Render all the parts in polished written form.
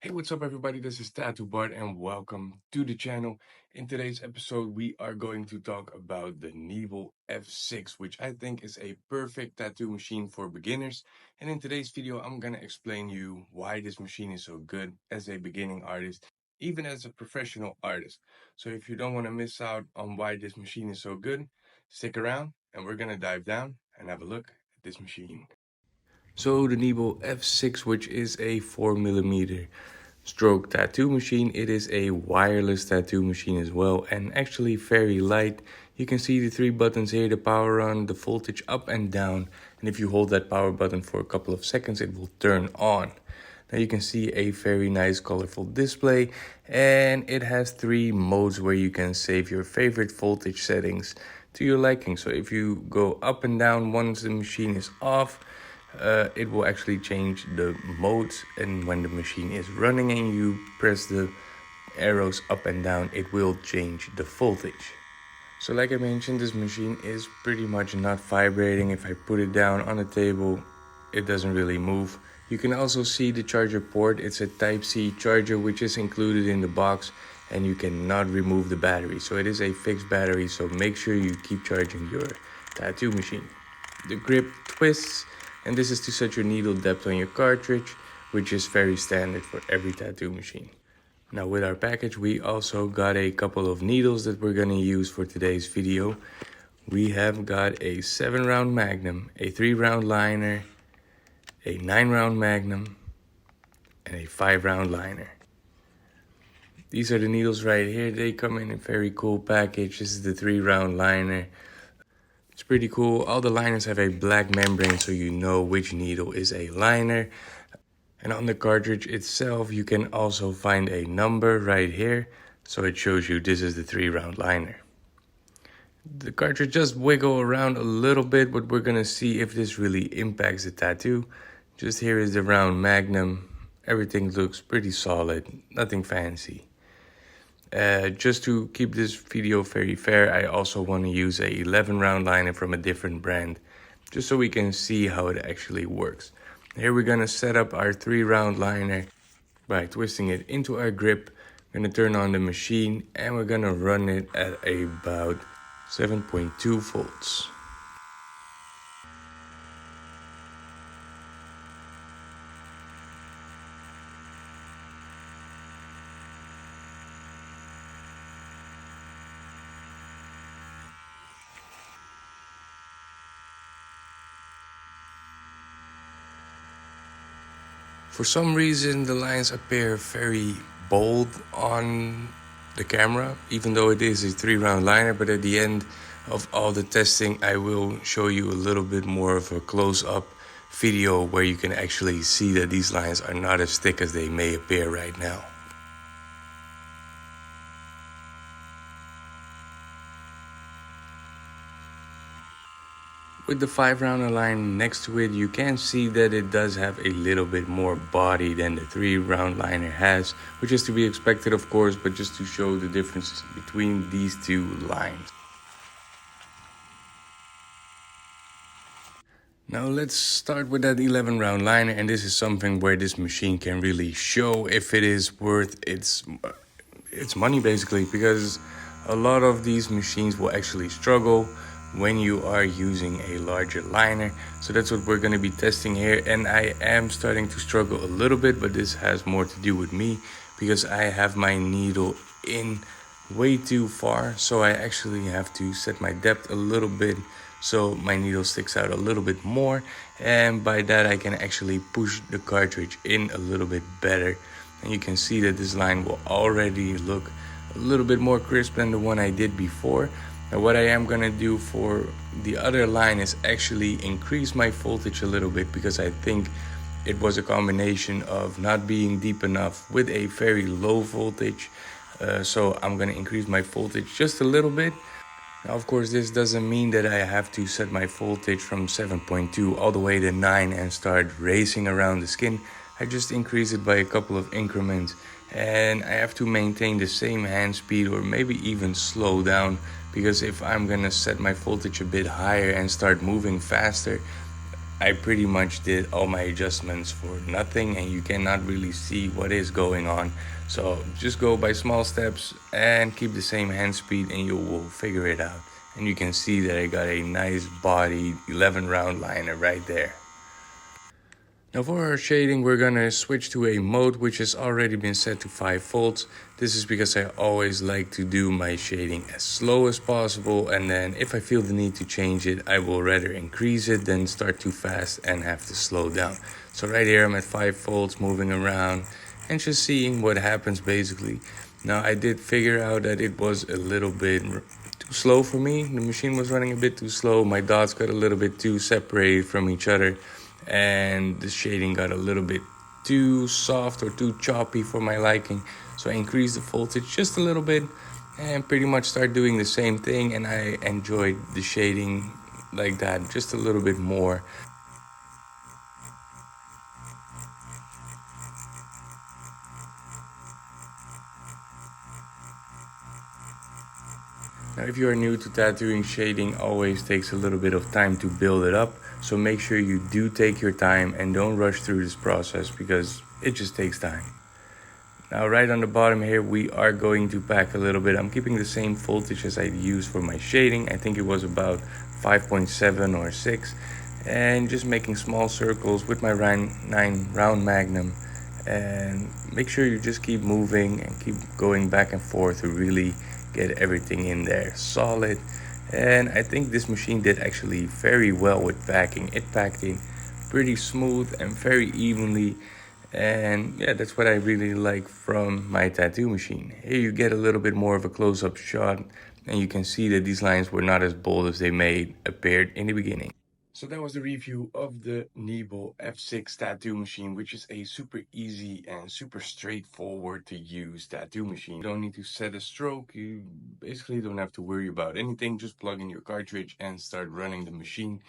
Hey, what's up, everybody? This is Tattoo Bart, and welcome to the channel. In today's episode, we are going to talk about the Neebol F6, which I think is a perfect tattoo machine for beginners. And in today's video, I'm gonna explain you why this machine is so good as a beginning artist, even as a professional artist. So if you don't want to miss out on why this machine is so good, stick around, and we're gonna dive down and have a look at this machine. So the Neebol F6, which is a 4mm stroke tattoo machine, it is a wireless tattoo machine as well, and actually very light. You can see the three buttons here, the power on, the voltage up and down, and if you hold that power button for a couple of seconds, it will turn on. Now you can see a very nice colorful display, and it has three modes where you can save your favorite voltage settings to your liking. So if you go up and down once the machine is off, it will actually change the modes, and when the machine is running and you press the arrows up and down, it will change the voltage. So like I mentioned, this machine is pretty much not vibrating. If I put it down on the table, it doesn't really move. You can also see the charger port. It's a Type-C charger which is included in the box, and you cannot remove the battery. So it is a fixed battery, so make sure you keep charging your tattoo machine. The grip twists, and this is to set your needle depth on your cartridge, which is very standard for every tattoo machine. Now with our package, we also got a couple of needles that we're gonna use for today's video. We have got a 7-round Magnum, a 3-round liner, a 9-round Magnum, and a 5-round liner. These are the needles right here. They come in a very cool package. This is the 3-round liner. It's pretty cool. All the liners have a black membrane, so you know which needle is a liner. And on the cartridge itself, you can also find a number right here, so it shows you this is the 3-round liner. The cartridge just wiggle around a little bit, but we're gonna see if this really impacts the tattoo. Just here is the round Magnum. Everything looks pretty solid, nothing fancy. Just to keep this video very fair, I also want to use a 11-round liner from a different brand, just so we can see how it actually works. Here we're gonna set up our 3-round liner by twisting it into our grip. We're gonna turn on the machine, and we're gonna run it at about 7.2 volts. For some reason, the lines appear very bold on the camera, even though it is a 3-round liner, but at the end of all the testing, I will show you a little bit more of a close-up video where you can actually see that these lines are not as thick as they may appear right now. With the 5-round line next to it, you can see that it does have a little bit more body than the 3-round liner has, which is to be expected, of course, but just to show the difference between these two lines. Now let's start with that 11-round liner, and this is something where this machine can really show if it is worth its money, basically, because a lot of these machines will actually struggle when you are using a larger liner. So that's what we're going to be testing here, and I am starting to struggle a little bit, but this has more to do with me because I have my needle in way too far, so I actually have to set my depth a little bit so my needle sticks out a little bit more, and by that I can actually push the cartridge in a little bit better. And you can see that this line will already look a little bit more crisp than the one I did before. Now what I am gonna do for the other line is actually increase my voltage a little bit, because I think it was a combination of not being deep enough with a very low voltage. So I'm gonna increase my voltage just a little bit. Now of course this doesn't mean that I have to set my voltage from 7.2 all the way to 9 and start racing around the skin. I just increase it by a couple of increments, and I have to maintain the same hand speed or maybe even slow down, because if I'm gonna set my voltage a bit higher and start moving faster, I pretty much did all my adjustments for nothing and you cannot really see what is going on. So just go by small steps and keep the same hand speed and you will figure it out. And you can see that I got a nice body 11 round liner right there. Now for our shading, we're gonna switch to a mode which has already been set to 5 volts. This is because I always like to do my shading as slow as possible, and then if I feel the need to change it, I will rather increase it than start too fast and have to slow down. So right here I'm at 5 volts moving around and just seeing what happens basically. Now I did figure out that it was a little bit too slow for me. The machine was running a bit too slow. My dots got a little bit too separated from each other and the shading got a little bit too soft or too choppy for my liking. So I increased the voltage just a little bit and pretty much start doing the same thing, and I enjoyed the shading like that just a little bit more. Now, if you are new to tattooing, shading always takes a little bit of time to build it up. So make sure you do take your time and don't rush through this process because it just takes time. Now, right on the bottom here, we are going to pack a little bit. I'm keeping the same voltage as I used for my shading. I think it was about 5.7 or 6. And just making small circles with my 9 round magnum. And make sure you just keep moving and keep going back and forth to really get everything in there solid. And I think this machine did actually very well with packing. It packed in pretty smooth and very evenly. And yeah, that's what I really like from my tattoo machine. Here you get a little bit more of a close-up shot and you can see that these lines were not as bold as they made appeared in the beginning. So that was the review of the Neebol F6 tattoo machine, which is a super easy and super straightforward to use tattoo machine. You don't need to set a stroke. You basically don't have to worry about anything. Just plug in your cartridge and start running the machine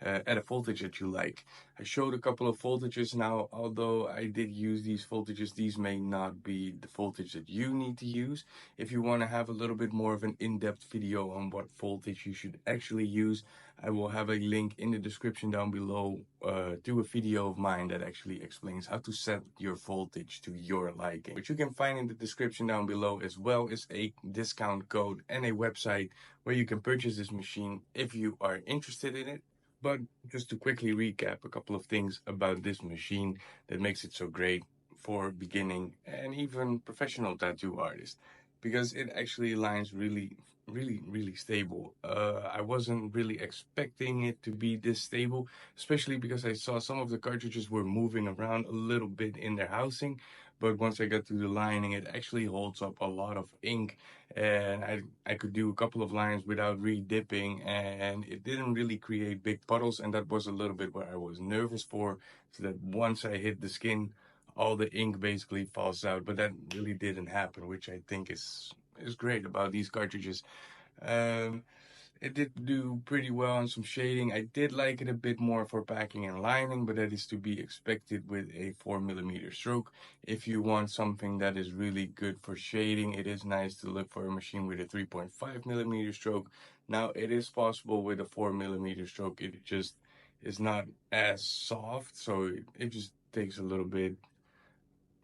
at a voltage that you like. I showed a couple of voltages now. Although I did use these voltages, these may not be the voltage that you need to use. If you want to have a little bit more of an in-depth video on what voltage you should actually use, I will have a link in the description down below to a video of mine that actually explains how to set your voltage to your liking. What you can find in the description down below as well is a discount code and a website where you can purchase this machine if you are interested in it. But just to quickly recap a couple of things about this machine that makes it so great for beginning and even professional tattoo artists, because it actually lines really stable. I wasn't really expecting it to be this stable, especially because I saw some of the cartridges were moving around a little bit in their housing. But once I got to the lining, it actually holds up a lot of ink, and I could do a couple of lines without re-dipping, and it didn't really create big puddles, and that was a little bit what I was nervous for, so that once I hit the skin, all the ink basically falls out. But that really didn't happen, which I think is great about these cartridges. Um, it did do pretty well on some shading. I did like it a bit more for packing and lining, but that is to be expected with a 4mm stroke. If you want something that is really good for shading, it is nice to look for a machine with a 3.5mm stroke. Now, it is possible with a 4mm stroke, it just is not as soft, so it just takes a little bit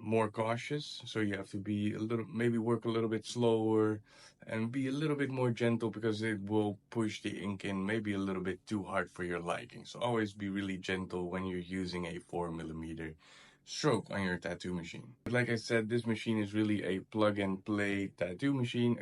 more cautious. So you have to be a little, maybe work a little bit slower and be a little bit more gentle because it will push the ink in maybe a little bit too hard for your liking. So always be really gentle when you're using a 4mm stroke on your tattoo machine. But like I said, this machine is really a plug and play tattoo machine.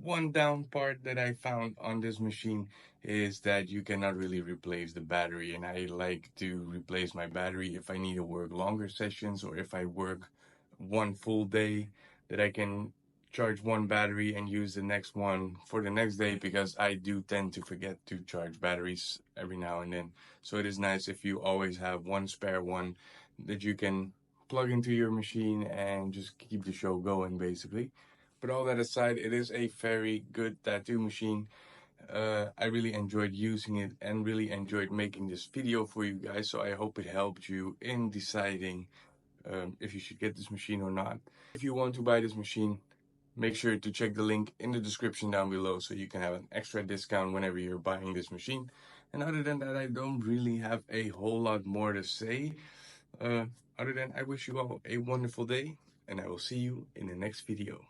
One down part that I found on this machine is that you cannot really replace the battery, and I like to replace my battery if I need to work longer sessions or if I work one full day, that I can charge one battery and use the next one for the next day, because I do tend to forget to charge batteries every now and then. So it is nice if you always have one spare one that you can plug into your machine and just keep the show going basically. But all that aside, it is a very good tattoo machine. I really enjoyed using it and really enjoyed making this video for you guys. So I hope it helped you in deciding if you should get this machine or not. If you want to buy this machine, make sure to check the link in the description down below so you can have an extra discount whenever you're buying this machine. And other than that, I don't really have a whole lot more to say. Uh, Other than I wish you all a wonderful day, and I will see you in the next video.